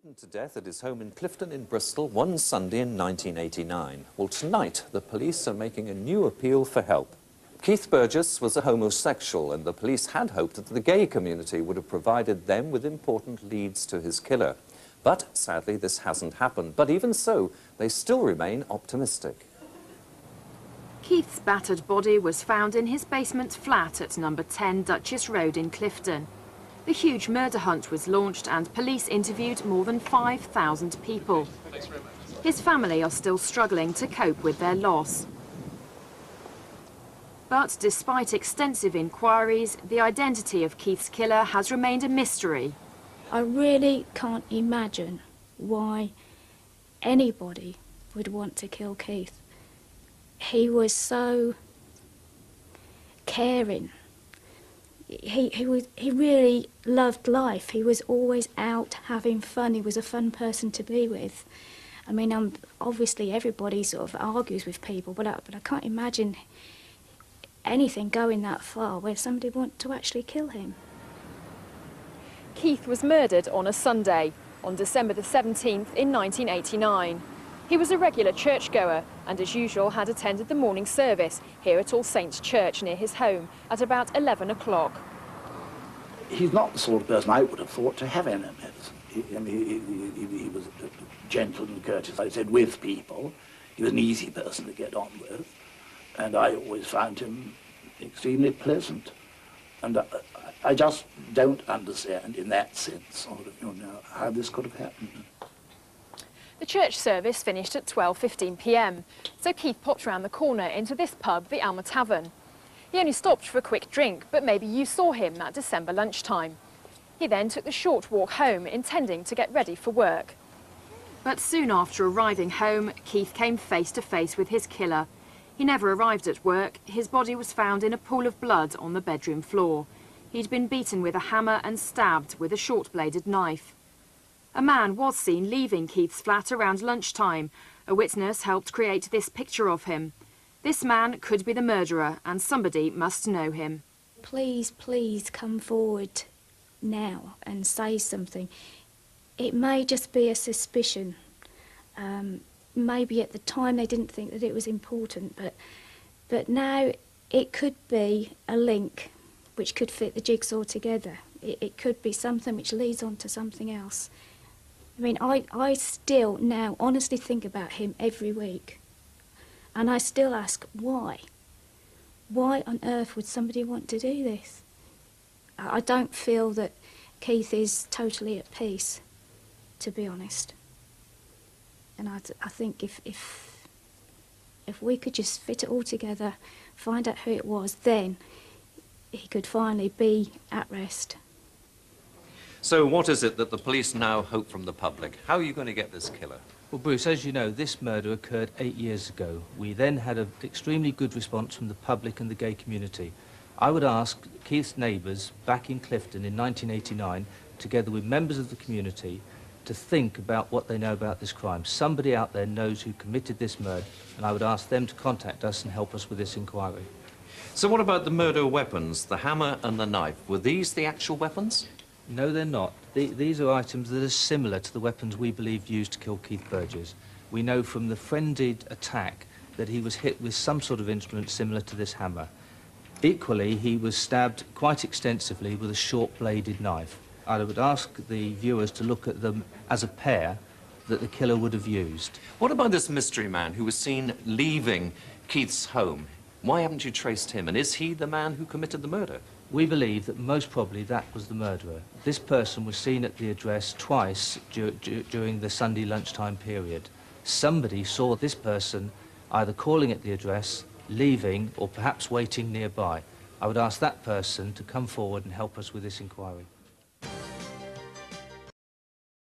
beaten to death at his home in Clifton in Bristol one Sunday in 1989. Well, tonight, the police are making a new appeal for help. Keith Burgess was a homosexual, and the police had hoped that the gay community would have provided them with important leads to his killer. But, sadly, this hasn't happened. But even so, they still remain optimistic. Keith's battered body was found in his basement flat at number 10 Duchess Road in Clifton. The huge murder hunt was launched and police interviewed more than 5,000 people. His family are still struggling to cope with their loss. But despite extensive inquiries, the identity of Keith's killer has remained a mystery. I really can't imagine why anybody would want to kill Keith. He was so caring. He really loved life. He was always out having fun. He was a fun person to be with. I mean, obviously everybody sort of argues with people, but I can't imagine anything going that far where somebody wanted to actually kill him. Keith was murdered on a Sunday, on December the 17th in 1989. He was a regular churchgoer and, as usual, had attended the morning service here at All Saints Church near his home at about 11 o'clock. He's not the sort of person I would have thought to have enemies. He was gentle and courteous, I said, with people. He was an easy person to get on with, and I always found him extremely pleasant. And I just don't understand, in that sense, how this could have happened. The church service finished at 12:15 p.m, so Keith popped round the corner into this pub, the Alma Tavern. He only stopped for a quick drink, but maybe you saw him that December lunchtime. He then took the short walk home, intending to get ready for work. But soon after arriving home, Keith came face to face with his killer. He never arrived at work. His body was found in a pool of blood on the bedroom floor. He'd been beaten with a hammer and stabbed with a short-bladed knife. A man was seen leaving Keith's flat around lunchtime. A witness helped create this picture of him. This man could be the murderer, and somebody must know him. Please, please come forward now and say something. It may just be a suspicion. Maybe at the time they didn't think that it was important, but now it could be a link which could fit the jigsaw together. It could be something which leads on to something else. I mean, I still now honestly think about him every week. And I still ask, why? Why on earth would somebody want to do this? I don't feel that Keith is totally at peace, to be honest. And I think if we could just fit it all together, find out who it was, then he could finally be at rest. So what is it that the police now hope from the public? How are you going to get this killer? Well, Bruce, as you know, this murder occurred 8 years ago. We then had an extremely good response from the public and the gay community. I would ask Keith's neighbours back in Clifton in 1989, together with members of the community, to think about what they know about this crime. Somebody out there knows who committed this murder, and I would ask them to contact us and help us with this inquiry. So what about the murder weapons, the hammer and the knife? Were these the actual weapons? No, they're not. These are items that are similar to the weapons we believe used to kill Keith Burgess. We know from the frenzied attack that he was hit with some sort of instrument similar to this hammer. Equally, he was stabbed quite extensively with a short-bladed knife. I would ask the viewers to look at them as a pair that the killer would have used. What about this mystery man who was seen leaving Keith's home? Why haven't you traced him? And is he the man who committed the murder? We believe that most probably that was the murderer. This person was seen at the address twice during the Sunday lunchtime period. Somebody saw this person either calling at the address, leaving, or perhaps waiting nearby. I would ask that person to come forward and help us with this inquiry.